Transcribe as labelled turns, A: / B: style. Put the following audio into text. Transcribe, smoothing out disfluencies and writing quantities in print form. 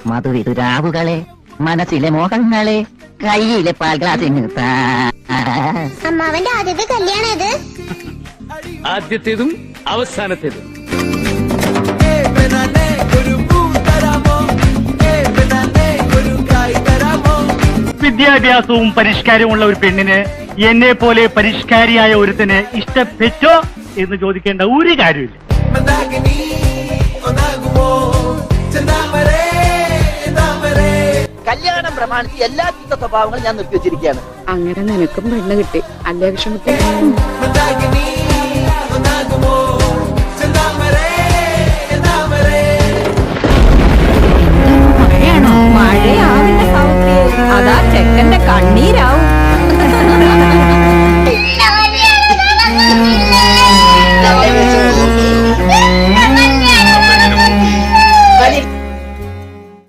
A: മധുവിതുരാവുകളെ മനസ്സിലെ മോഹങ്ങളെ കയ്യിലെ പാൽ ഗ്ലാസിന്
B: അമ്മാവന്റെ ആദ്യത്തെ കല്യാണം ഇത്
C: ആദ്യത്തേതും അവസാനത്തേതും.
D: വിദ്യാഭ്യാസവും പരിഷ്കാരമുള്ള ഒരു പെണ്ണിന് എന്നെ പോലെ പരിഷ്കാരിയായ ഒരുത്തിന് ഇഷ്ടപ്പെട്ടോ എന്ന് ചോദിക്കേണ്ട ഒരു കാര്യമില്ല.
E: കല്യാണം പ്രമാണിച്ച് എല്ലാ ചീത്ത സ്വഭാവങ്ങളും ഞാൻ നിർത്തിവെച്ചിരിക്കുകയാണ്.
F: അങ്ങനെ നിനക്കും പെണ്ണ് കിട്ടി അല്ലേ വിഷമത്തിൽ